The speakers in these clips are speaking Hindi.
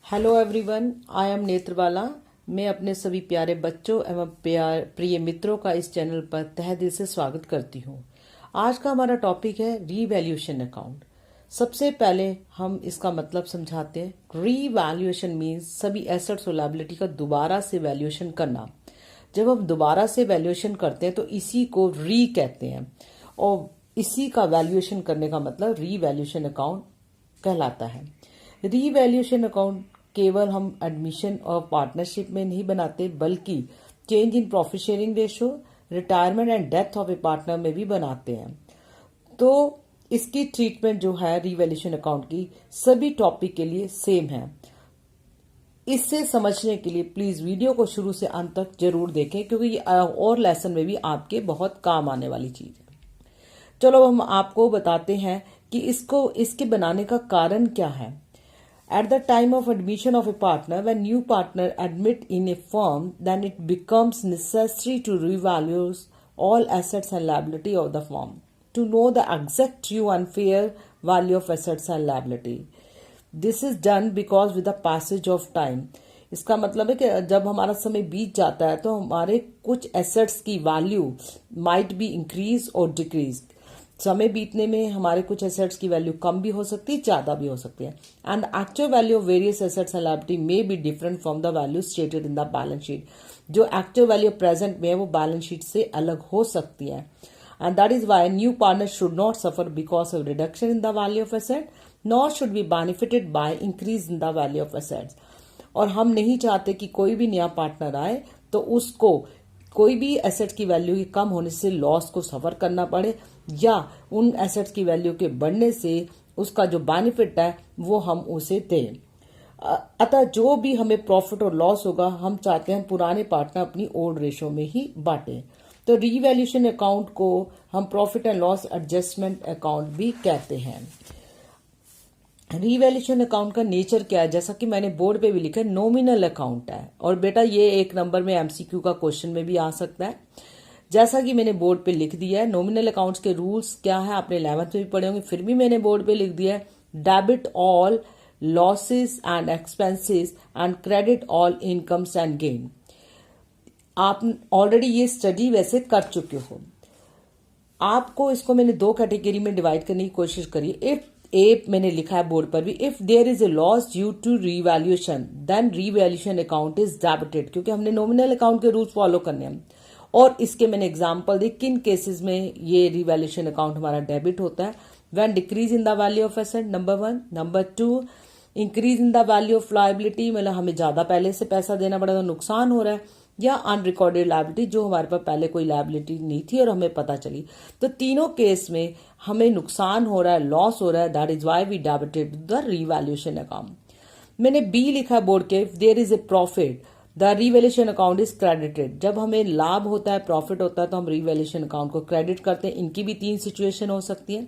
Hello everyone, I am Netrabala. मैं अपने सभी प्यारे बच्चों एवं प्रिय मित्रों का इस चैनल पर तहे दिल से स्वागत करती हूँ। आज का हमारा टॉपिक है रीवैल्यूएशन अकाउंट। सबसे पहले हम इसका मतलब समझाते हैं। रीवैल्यूएशन मीन्स सभी एसेट्स और लायबिलिटी का दोबारा से वैल्यूएशन करना। जब हम दोबारा से वैल्यूएशन करते हैं तो इसी को री कहते हैं और इसी का वैल्यूएशन करने का मतलब रीवैल्यूएशन अकाउंट कहलाता है। रीवैल्यूएशन अकाउंट केवल हम एडमिशन और पार्टनरशिप में नहीं बनाते बल्कि change in profit sharing ratio, retirement and death of A partner में भी बनाते हैं। तो इसकी ट्रीटमेंट जो है रीवैल्यूएशन अकाउंट की सभी टॉपिक के लिए सेम है। इससे समझने के लिए प्लीज वीडियो को शुरू से अंत तक जरूर देखें क्योंकि ये और लेसन में भी आपके बहुत काम आने वाली चीज है। चलो हम आपको बताते हैं कि इसके बनाने का कारण क्या है। At the time of admission of a partner, when new partner admit in a firm, then it becomes necessary to revalue all assets and liability of the firm to know the exact true and fair value of assets and liability. This is done because with the passage of time. इसका मतलब है कि जब हमारा समय बीत जाता है तो हमारे कुछ एसेट्स की वैल्यू माइट बी इंक्रीज और डिक्रीज। समय बीतने में हमारे कुछ एसेट्स की वैल्यू कम भी हो सकती है, ज्यादा भी हो सकती है। And actual value of various assets and liability may be different from the value stated in the balance sheet. जो एक्चुअल वैल्यू प्रेजेंट में है वो बैलेंस शीट से अलग हो सकती है। And that is why new partner should not suffer because of reduction in the value of asset, not should be benefited by increase in the value of assets. और हम नहीं चाहते कि कोई भी नया पार्टनर आए तो उसको कोई भी एसेट्स की वैल्यू के कम होने से लॉस को सफर करना पड़े या उन एसेट्स की वैल्यू के बढ़ने से उसका जो बेनिफिट है वो हम उसे दें। अतः जो भी हमें प्रॉफिट और लॉस होगा हम चाहते हैं पुराने पार्टनर अपनी ओल्ड रेशो में ही बांटे। तो रीवैल्यूएशन अकाउंट को हम profit and loss adjustment account भी कहते हैं। रीवैल्यूएशन अकाउंट का नेचर क्या है, जैसा कि मैंने बोर्ड पे भी लिखा है, नॉमिनल अकाउंट है। और बेटा ये एक नंबर में एमसीक्यू का क्वेश्चन में भी आ सकता है। जैसा कि मैंने बोर्ड पे लिख दिया है, नॉमिनल अकाउंट्स के रूल्स क्या है आपने 11th में भी पढ़े होंगे, फिर भी मैंने बोर्ड पे लिख दिया है। Debit all losses and expenses and credit all incomes and gain. आप ऑलरेडी ये स्टडी वैसे कर चुके हो। आपको इसको मैंने दो कैटेगरी में डिवाइड करने की कोशिश करी। इफ ए मैंने लिखा है बोर्ड पर भी, if there is a loss due to revaluation then revaluation account is debited, क्योंकि हमने नॉमिनल अकाउंट के रूल्स फॉलो करने हैं। और इसके मैंने एग्जांपल दी किन केसेस में ये रीवैल्यूएशन अकाउंट हमारा डेबिट होता है। When decrease in the value of asset, number 1। Number 2, increase in the value of liability, मतलब हमें ज्यादा पहले से पैसा देना पड़ा तो नुकसान हो रहा है, या अनरिकॉर्डेड लायबिलिटी जो हमारे पास पहले कोई लायबिलिटी नहीं थी और हमें पता चली। तो तीनों केस में हमें नुकसान हो रहा है, लॉस हो रहा है, that is why we debited the revaluation account. मैंने बी लिखा है बोर्ड के, if there is a profit the revaluation account is credited. जब हमें लाभ होता है, प्रॉफिट होता है तो हम रीवैल्यूएशन अकाउंट को क्रेडिट करते हैं। इनकी भी 3 सिचुएशन हो सकती है।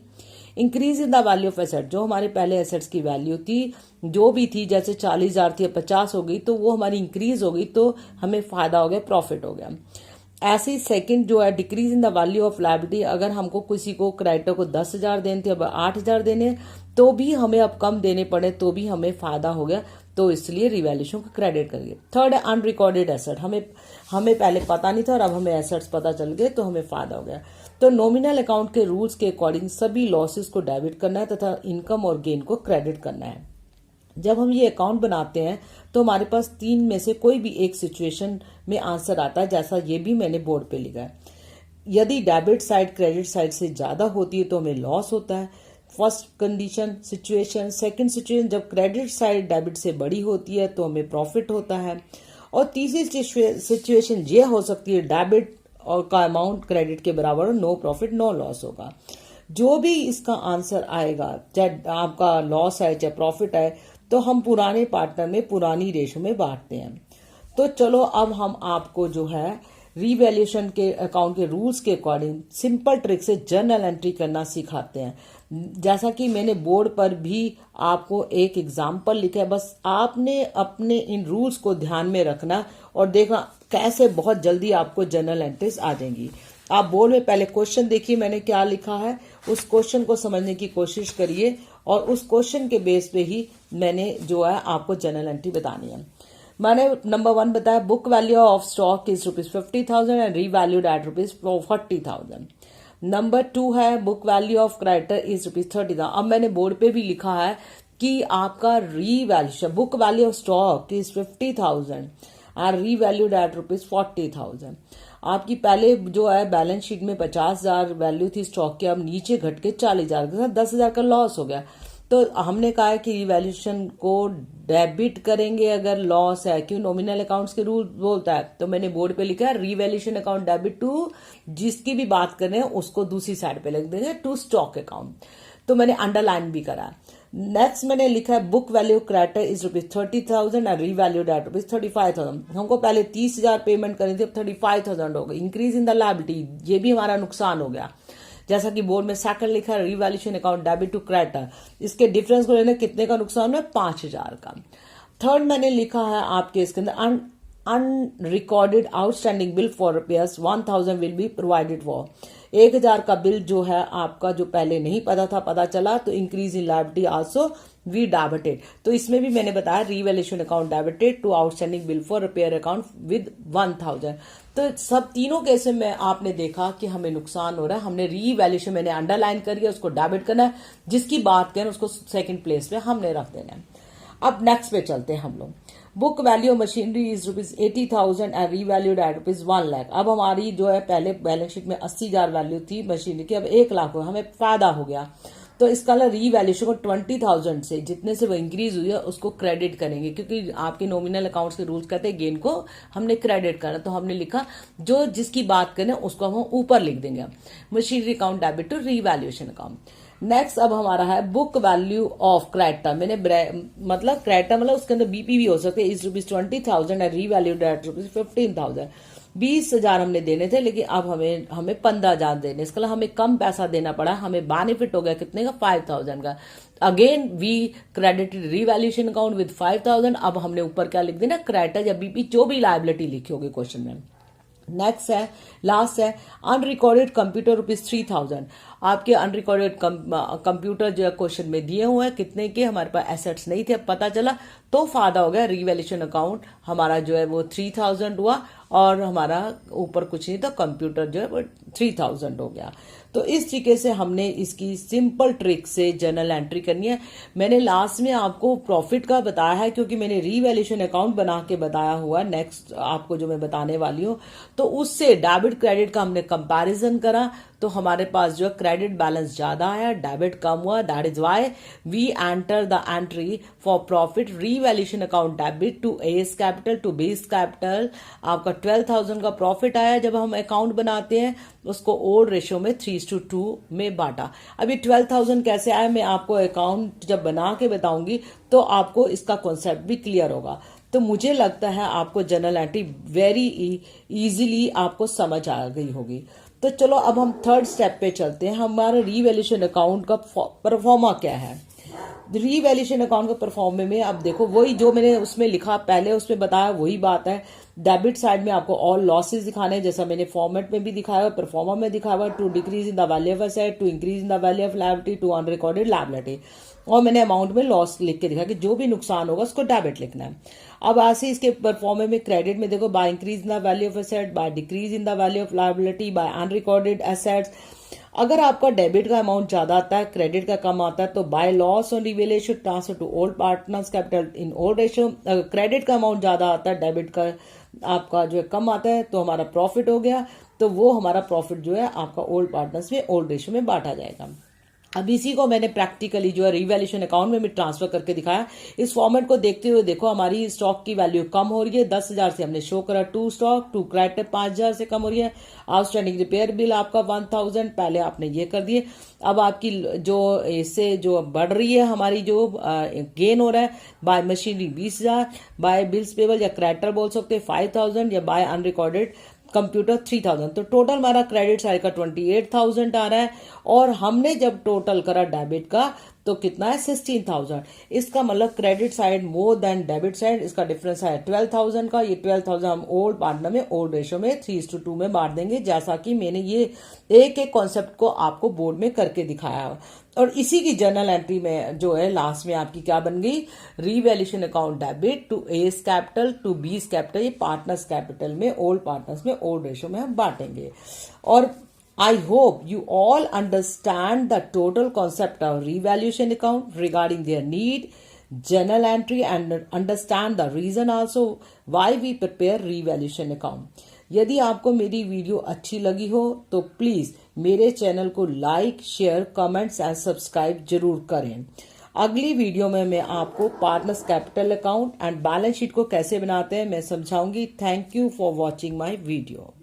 Increase in the value of asset, जो हमारे पहले एसेट्स की वैल्यू थी जो भी थी, जैसे 40,000 थी 50 हो गई तो वो हमारी इंक्रीज हो गई तो हमें फायदा हो गया, प्रॉफिट हो गया। ऐसे ही सेकंड जो है decrease in the value of liability, अगर हमको किसी को क्रेडिटर को 10,000 देने थे अब 8,000 देने तो भी हमें अब कम देने पड़े तो भी हमें फायदा हो गया, तो इसलिए रिवैल्यूएशन को क्रेडिट करिए। थर्ड है अनरिकॉर्डेड एसेट, हमें पहले पता नहीं था और अब हमें एसेट्स पता चल गए तो हमें फायदा हो गया। तो नॉमिनल अकाउंट के रूल्स के अकॉर्डिंग सभी लॉसेस को डेबिट करना है तथा इनकम और गेन को क्रेडिट करना है। जब हम ये अकाउंट बनाते हैं तो हमारे पास 3 में से कोई भी एक सिचुएशन में आंसर आता है, जैसा ये भी मैंने बोर्ड पे लिखा है। यदि डेबिट साइड क्रेडिट साइड से ज्यादा होती है तो हमें लॉस होता है, first condition situation. Second situation, जब क्रेडिट साइड डेबिट से बड़ी होती है तो हमें प्रॉफिट होता है। और तीसरी सिचुएशन ये हो सकती है डेबिट और का अमाउंट क्रेडिट के बराबर, नो प्रॉफिट नो लॉस होगा। जो भी इसका आंसर आएगा, चाहे आपका लॉस है चाहे प्रॉफिट है, तो हम पुराने पार्टनर में पुरानी रेशो में बांटते हैं। तो चलो अब हम आपको जो है रीवैल्यूएशन के अकाउंट के रूल्स के अकॉर्डिंग सिंपल ट्रिक से जर्नल एंट्री करना सिखाते हैं। जैसा कि मैंने बोर्ड पर भी आपको एक एग्जाम्पल लिखा है, बस आपने अपने इन रूल्स को ध्यान में रखना और देखना कैसे बहुत जल्दी आपको जर्नल एंट्रीज आ जाएंगी। आप बोर्ड में पहले क्वेश्चन देखिए मैंने क्या लिखा है उस क्वेश्चन को समझने की कोशिश करिए और उस क्वेश्चन के बेस पे ही मैंने जो है आपको जनरल एंट्री बतानी है। मैंने नंबर 1 बताया book value of stock is ₹50,000 and revalued at ₹40,000। Number 2 है book value of creditor is ₹30,000। अब मैंने बोर्ड पे भी लिखा है कि आपका revaluation book value of stock is 50,000 and revalued at ₹40,000। आपकी पहले जो है बैलेंस शीट में 50,000 वैल्यू थी स्टॉक की, अब नीचे घट के 40,000 के साथ 10,000 का लॉस हो गया। तो हमने कहा है कि रिवैल्यूएशन को डेबिट करेंगे अगर लॉस है, क्यों नॉमिनल अकाउंट्स के रूल बोलता है। तो मैंने बोर्ड पे लिखा है रिवैल्यूएशन अकाउंट डेबिट टू, जिसकी भी बात कर रहे हैं उसको दूसरी साइड पे लिख देंगे टू स्टॉक अकाउंट। तो मैंने अंडरलाइन भी करा। नेक्स्ट मैंने लिखा है book value creditor is ₹30,000 and revalued at ₹35,000। हमको पहले 30,000 पेमेंट करनी थी, अब 35,000 हो गई। इंक्रीज इन द लायबिलिटी, ये भी हमारा नुकसान हो गया। जैसा कि बोर्ड में सेकंड लिखा है revaluation account debit to creditor, इसके डिफरेंस को लेने कितने का नुकसान है, 5,000 का। थर्ड मैंने लिखा है आपके इसके अंदर unrecorded outstanding bill for rupees 1,000 will be provided for. 1,000 का बिल जो है आपका जो पहले नहीं पता चला, तो increase in liability also we debited. तो इसमें भी मैंने बताया revaluation account debited to outstanding bill for repair account with 1,000। तो सब तीनों केस में आपने देखा कि हमें नुकसान हो रहा है, हमने रीवैल्यूएशन मैंने अंडरलाइन करी है, उसको डेबिट करना है, जिसकी बात करें उसको सेकंड प्लेस पे हमने रख देना है। अब नेक्स्ट पे चलते हैं हम लोग। Book value of machinery is ₹80,000 and revalued at ₹1,00,000। अब हमारी जो है पहले बैलेंस शीट में 80,000 वैल्यू थी मशीनरी की, अब 1,00,000 हो, हमें फायदा हो गया। तो इसका रीवैल्यूएशन को 20,000 से जितने से वो इंक्रीज हुई है उसको क्रेडिट करेंगे, क्योंकि आपके नॉमिनल अकाउंट्स के रूल्स कहते हैं गेन को हमने क्रेडिट करना। तो हमने लिखा जो जिसकी बात करें उसको हम ऊपर लिख देंगे, machinery account debit to revaluation account. Next अब हमारा है बुक वैल्यू ऑफ क्रेडिटर। मैंने मतलब क्रेडिटर मतलब उसके अंदर बीपी भी हो सकते हैं, इज ₹20,000 एंड रीवैल्यूड एट ₹15,000। 20,000 हमने देने थे, लेकिन अब हमें 15,000 देने, इसके लिए हमें कम पैसा देना पड़ा। हमें बेनिफिट हो गया कितने का, 5,000 का। Again we credited revaluation account with 5,000। अब हमने ऊपर क्या लिख देना, क्रेडिटर या बीपी जो भी लायबिलिटी लिखी होगी क्वेश्चन में। नेक्स्ट है लास्ट है अनरिकॉर्डेड कंप्यूटर ₹3,000। आपके अनरिकॉर्डेड कंप्यूटर जो है क्वेश्चन में दिए हुए हैं कितने के, हमारे पास एसेट्स नहीं थे, अब पता चला तो फायदा हो गया। रिवैल्यूएशन अकाउंट हमारा जो है वो 3,000 हुआ और हमारा ऊपर कुछ नहीं था, कंप्यूटर जो है वो 3,000 हो गया। तो इस तरीके से हमने इसकी सिंपल ट्रिक से जर्नल एंट्री करनी है। मैंने लास्ट में आपको प्रॉफिट का बताया है क्योंकि मैंने रिवैल्यूएशन अकाउंट बना के बताया हुआ। नेक्स्ट आपको जो मैं बताने वाली हूँ, तो उससे डेबिट क्रेडिट का हमने कंपैरिजन करा, तो हमारे पास जो क्रेडिट बैलेंस ज्यादा आया, डेबिट कम हुआ। That is why we enter the entry for profit revaluation account debit to A's capital to B's capital. आपका 12,000 का प्रॉफिट आया जब हम अकाउंट बनाते हैं, उसको ओल्ड रेशियो में 3:2 में बांटा। अभी 12,000 कैसे आया मैं आपको अकाउंट जब बना के बताऊंगी तो आपको इसका कॉन्सेप्ट भी क्लियर होगा। तो मुझे लगता है आपको जर्नल एंट्री वेरी इजीली आपको समझ आ गई होगी। तो चलो अब हम थर्ड स्टेप पे चलते हैं। हमारा रिवैल्यूएशन अकाउंट का परफॉर्मा क्या है। रिवैल्यूएशन अकाउंट का परफॉर्मे में अब देखो वही जो मैंने उसमें लिखा पहले उसमें बताया वही बात है। डेबिट साइड में आपको ऑल लॉसेस दिखाने हैं, जैसा मैंने फॉर्मेट में भी दिखाया हुआ, परफॉर्मा में दिखाया हुआ, to decrease in the value of asset, to increase in the value of liability, to unrecorded liability. और मैंने अमाउंट में लॉस लिख के दिखा कि जो भी नुकसान होगा उसको डेबिट लिखना है। अब ऐसे इसके परफॉर्मे में क्रेडिट में देखो by increase in the value of asset, by decrease in the value of liability, by unrecorded assets. अगर आपका डेबिट का अमाउंट ज्यादा आता है क्रेडिट का कम आता है तो by loss on revaluation transfer to old partners capital in old ratio. अगर क्रेडिट का अमाउंट ज्यादा आता है डेबिट का आपका जो है कम आता है तो हमारा प्रॉफिट हो गया, तो वो हमारा प्रॉफिट जो है आपका ओल्ड पार्टनर्स में ओल्ड रेशियो में बांटा जाएगा। अब इसी को मैंने प्रैक्टिकली जो है रिवैल्यूएशन अकाउंट में भी ट्रांसफर करके दिखाया। इस फॉर्मेट को देखते हुए देखो हमारी स्टॉक की वैल्यू कम हो रही है, 10,000 से हमने शो करा टू स्टॉक, टू क्रेडिटर 5,000 से कम हो रही है। आउटस्टैंडिंग रिपेयर बिल आपका 1,000 पहले आपने ये कर दिए। अब आपकी जो इससे जो बढ़ रही है हमारी जो गेन हो रहा है by machinery 20,000, by bills payable या क्रेडिटर बोल सकते हैं 5,000 या बाय अनरिकॉर्डेड कंप्यूटर 3,000। तो टोटल हमारा क्रेडिट साइड का 28,000 आ रहा है। और हमने जब टोटल करा डेबिट का तो कितना है 16,000। इसका मतलब credit side more than debit side, इसका डिफरेंस है 12,000 का। ये 12,000 हम ओल्ड पार्टनर में ओल्ड रेशो में 3:2 में बांट देंगे, जैसा कि मैंने ये एक एक कॉन्सेप्ट को आपको बोर्ड में करके दिखाया। और इसी की जर्नल एंट्री में जो है लास्ट में आपकी क्या बन गई, revaluation account debit to A's capital to B's capital, ये पार्टनर्स कैपिटल में ओल्ड पार्टनर्स में ओल्ड रेशो में हम बांटेंगे। और I hope you all understand the total concept of revaluation account regarding their need, journal entry and understand the reason also why we prepare revaluation account. यदि आपको मेरी वीडियो अच्छी लगी हो तो प्लीज मेरे चैनल को like, share, comments and subscribe जरूर करें। अगली वीडियो में मैं आपको partners capital account and balance sheet को कैसे बनाते हैं मैं समझाऊंगी। Thank you for watching my video.